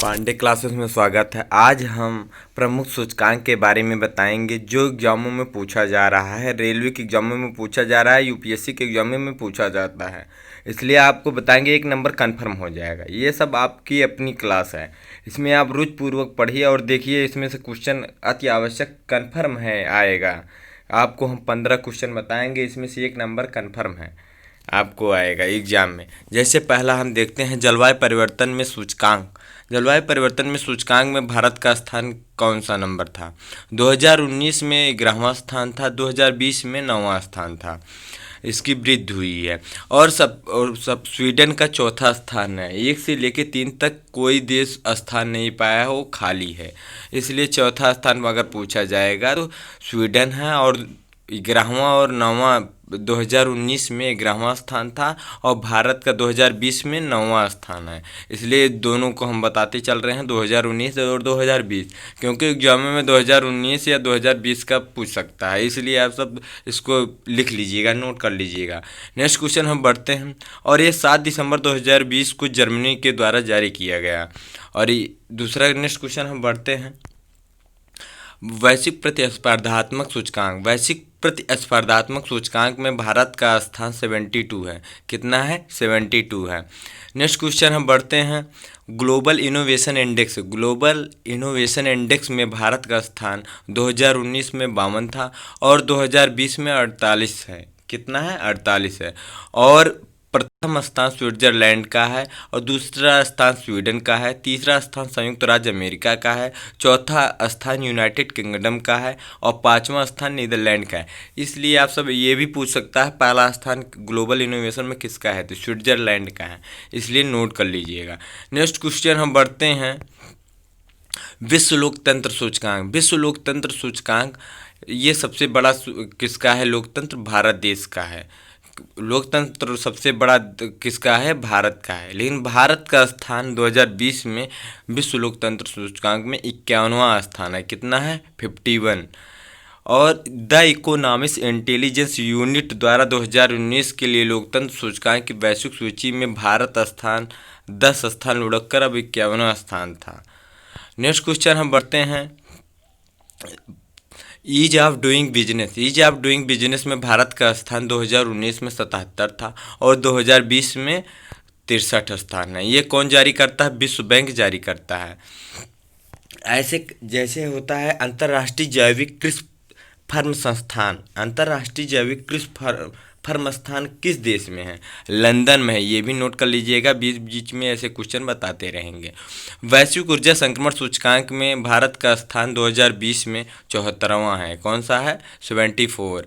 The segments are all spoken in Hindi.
पांडे क्लासेस में स्वागत है। आज हम प्रमुख सूचकांक के बारे में बताएंगे जो एग्जामों में पूछा जा रहा है। रेलवे के एग्जामों में पूछा जा रहा है, यूपीएससी के एग्जामों में पूछा जाता है, इसलिए आपको बताएंगे। 1 नंबर कन्फर्म हो जाएगा। ये सब आपकी अपनी क्लास है, इसमें आप रुचिपूर्वक पढ़िए और देखिए। इसमें से क्वेश्चन अति आवश्यक कन्फर्म है आएगा। आपको हम 15 क्वेश्चन बताएंगे, इसमें से 1 नंबर कन्फर्म है आपको आएगा एग्जाम में। जैसे पहला हम देखते हैं जलवायु परिवर्तन में सूचकांक। जलवायु परिवर्तन में सूचकांक में भारत का स्थान कौन सा नंबर था? 2019 में 11वां स्थान था, 2020 में 9वां स्थान था। इसकी वृद्धि हुई है। और सब स्वीडन का चौथा स्थान है। 1 से लेकर 3 तक कोई देश स्थान नहीं पाया है, वो खाली है। इसलिए चौथा स्थान अगर पूछा जाएगा तो स्वीडन है। और 11वां और 9वां 2019 में 11वां स्थान था और भारत का 2020 में 9वां स्थान है। इसलिए दोनों को हम बताते चल रहे हैं 2019 और 2020, क्योंकि एग्जाम में 2019 या 2020 का पूछ सकता है। इसलिए आप सब इसको लिख लीजिएगा, नोट कर लीजिएगा। नेक्स्ट क्वेश्चन हम बढ़ते हैं। और ये 7 दिसंबर 2020 को जर्मनी के द्वारा जारी किया गया। और दूसरा नेक्स्ट क्वेश्चन हम बढ़ते हैं। वैश्विक प्रतिस्पर्धात्मक सूचकांक। वैश्विक प्रतिस्पर्धात्मक सूचकांक में भारत का स्थान 72 है। कितना है? 72 है। नेक्स्ट क्वेश्चन हम बढ़ते हैं। Global innovation index. Global innovation index में भारत का स्थान 2019 में 52 था और 2020 में 48 है। कितना है? 48 है। और प्रथम स्थान स्विट्जरलैंड का है और दूसरा स्थान स्वीडन का है। तीसरा स्थान संयुक्त राज्य अमेरिका का है। चौथा स्थान यूनाइटेड किंगडम का है और 5वां स्थान नीदरलैंड का है। इसलिए आप सब ये भी पूछ सकता है पहला स्थान ग्लोबल इनोवेशन में किसका है, तो स्विट्जरलैंड का है। इसलिए नोट कर लीजिएगा। नेक्स्ट क्वेश्चन हम बढ़ते हैं। विश्व लोकतंत्र सूचकांक। विश्व लोकतंत्र सूचकांक ये सबसे बड़ा किसका है? लोकतंत्र भारत देश का है। लोकतंत्र सबसे बड़ा किसका है? भारत का है। लेकिन भारत का स्थान 2020 में विश्व लोकतंत्र सूचकांक में 51वां स्थान है। कितना है? 51। और द इकोनॉमिक्स इंटेलिजेंस यूनिट द्वारा 2019 के लिए लोकतंत्र सूचकांक की वैश्विक सूची में भारत स्थान 10 स्थान लुढ़क कर अब 51वां स्थान था। नेक्स्ट क्वेश्चन हम बढ़ते हैं। Ease of doing business. Ease of doing business में भारत का स्थान 2019 में 77 था और 2020 में 63 स्थान है। ये कौन जारी करता है? विश्व बैंक जारी करता है। ऐसे जैसे होता है अंतर्राष्ट्रीय जैविक कृषि फर्म संस्थान। अंतर्राष्ट्रीय जैविक कृषि फर्म स्थान किस देश में है? लंदन में है। ये भी नोट कर लीजिएगा, बीच बीच में ऐसे क्वेश्चन बताते रहेंगे। वैश्विक ऊर्जा संक्रमण सूचकांक में भारत का स्थान 2020 में 74वां है। कौन सा है? 74।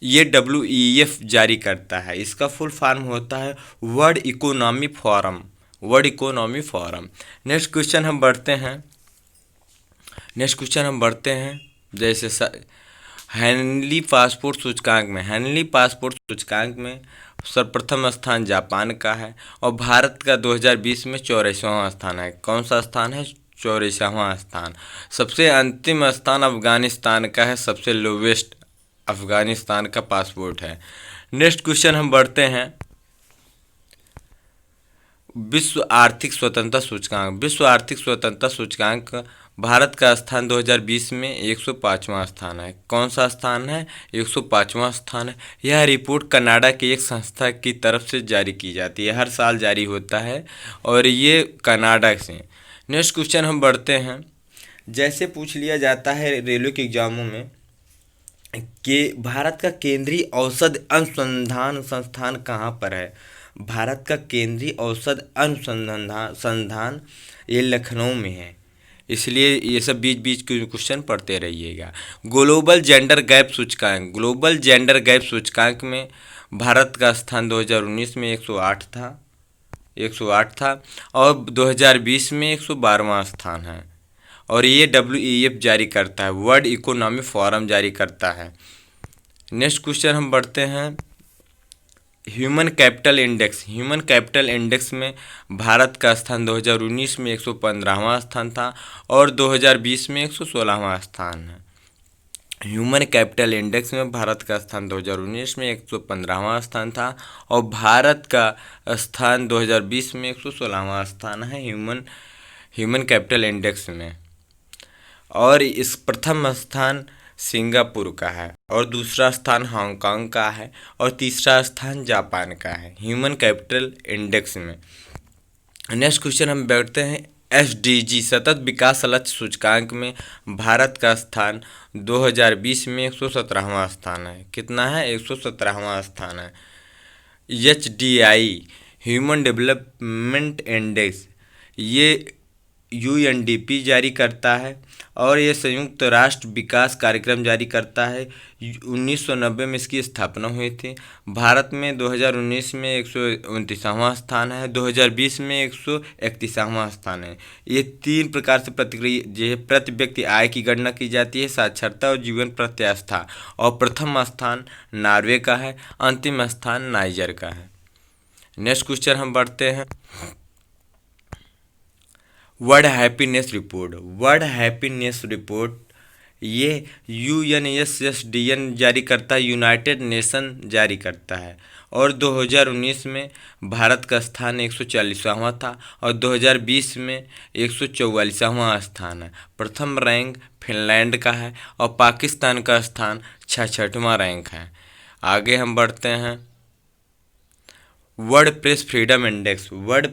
ये WEF जारी करता है। इसका फुल फॉर्म होता है world economy forum. World economy forum. Next question हम बढ़ते हैं। जैसे हेनली पासपोर्ट सूचकांक में। हेनली पासपोर्ट सूचकांक में सर्वप्रथम स्थान जापान का है और भारत का 2020 में 84वां स्थान है। कौन सा स्थान है? 84वां स्थान। सबसे अंतिम स्थान अफगानिस्तान का है। सबसे लोवेस्ट अफगानिस्तान का पासपोर्ट है। नेक्स्ट क्वेश्चन हम बढ़ते हैं। विश्व आर्थिक स्वतंत्रता सूचकांक। विश्व आर्थिक स्वतंत्रता सूचकांक भारत का स्थान 2020 में 105वां स्थान है। कौन सा स्थान है? 105वां स्थान है। यह रिपोर्ट कनाडा की एक संस्था की तरफ से जारी की जाती है। हर साल जारी होता है और ये कनाडा से। नेक्स्ट क्वेश्चन हम बढ़ते हैं। जैसे पूछ लिया जाता है रेलवे के एग्जामों में कि भारत का केंद्रीय औषध अनुसंधान संस्थान कहाँ पर है? भारत का केंद्रीय औषध अनुसंधान ये लखनऊ में है। इसलिए ये सब बीच बीच के क्वेश्चन पढ़ते रहिएगा। ग्लोबल जेंडर गैप सूचकांक। ग्लोबल जेंडर गैप सूचकांक में भारत का स्थान 2019 में 108 था और 2020 में 112वां स्थान है। और ये WEF जारी करता है, वर्ल्ड इकोनॉमी फोरम जारी करता है। नेक्स्ट क्वेश्चन हम बढ़ते हैं। Human capital index. Human capital index में भारत का स्थान 2019 में 115वां स्थान था और 2020 में 116वां स्थान है। ह्यूमन कैपिटल इंडेक्स में भारत का स्थान 2019 में 115वां स्थान था और भारत का स्थान 2020 में 116वां स्थान है ह्यूमन ह्यूमन कैपिटल इंडेक्स में। और इस प्रथम स्थान सिंगापुर का है और दूसरा स्थान हांगकांग का है और तीसरा स्थान जापान का है ह्यूमन कैपिटल इंडेक्स में। नेक्स्ट क्वेश्चन हम बैठते हैं SDG सतत विकास लक्ष्य सूचकांक में भारत का स्थान 2020 में 117वां स्थान है। कितना है? 117वां स्थान है। HDI ह्यूमन डेवलपमेंट इंडेक्स ये UNDP जारी करता है और ये संयुक्त राष्ट्र विकास कार्यक्रम जारी करता है। 1990 में इसकी स्थापना हुई थी। भारत में 2019 में 129वां स्थान है, 2020 में 131वां स्थान है। ये 3 प्रकार से प्रति व्यक्ति आय की गणना की जाती है, साक्षरता और जीवन प्रत्यास्था। और प्रथम स्थान नॉर्वे का है, अंतिम स्थान नाइजर का है। नेक्स्ट क्वेश्चन हम बढ़ते हैं world happiness report. World happiness report ये UNSSDN जारी करता है, यूनाइटेड नेशन जारी करता है। और 2019 में भारत का स्थान 140वां था और 2020 में 144वां स्थान है। प्रथम रैंक फिनलैंड का है और पाकिस्तान का स्थान 66वां रैंक है। आगे हम बढ़ते हैं world press freedom index. World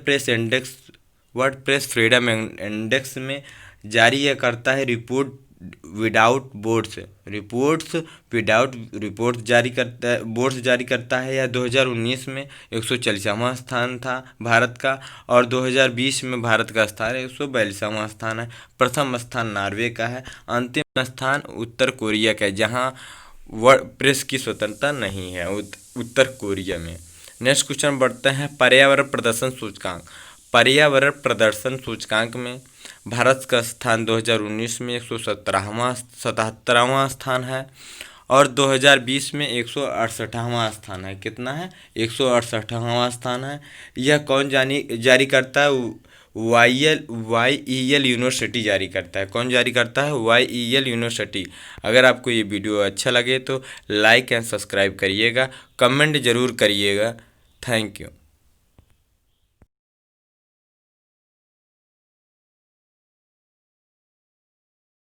press freedom index में जारी यह करता है रिपोर्ट्स विदाउट रिपोर्ट्स जारी करता है। यह 2019 में 140वां स्थान था भारत का और 2020 में भारत का स्थान 142वां स्थान है। प्रथम स्थान नॉर्वे का है, अंतिम स्थान उत्तर कोरिया का है, जहां प्रेस की स्वतंत्रता नहीं है, उत्तर कोरिया में। नेक्स्ट क्वेश्चन बढ़ते हैं पर्यावरण प्रदर्शन सूचकांक। पर्यावरण प्रदर्शन सूचकांक में भारत का स्थान 2019 में 177वां स्थान है और 2020 में 168वां स्थान है। कितना है? 168वां स्थान है। यह कौन जारी करता है? YEL यूनिवर्सिटी जारी करता है। कौन जारी करता है? YEL university. अगर आपको ये वीडियो अच्छा लगे तो लाइक एंड सब्सक्राइब करिएगा, कमेंट ज़रूर करिएगा। Thank you.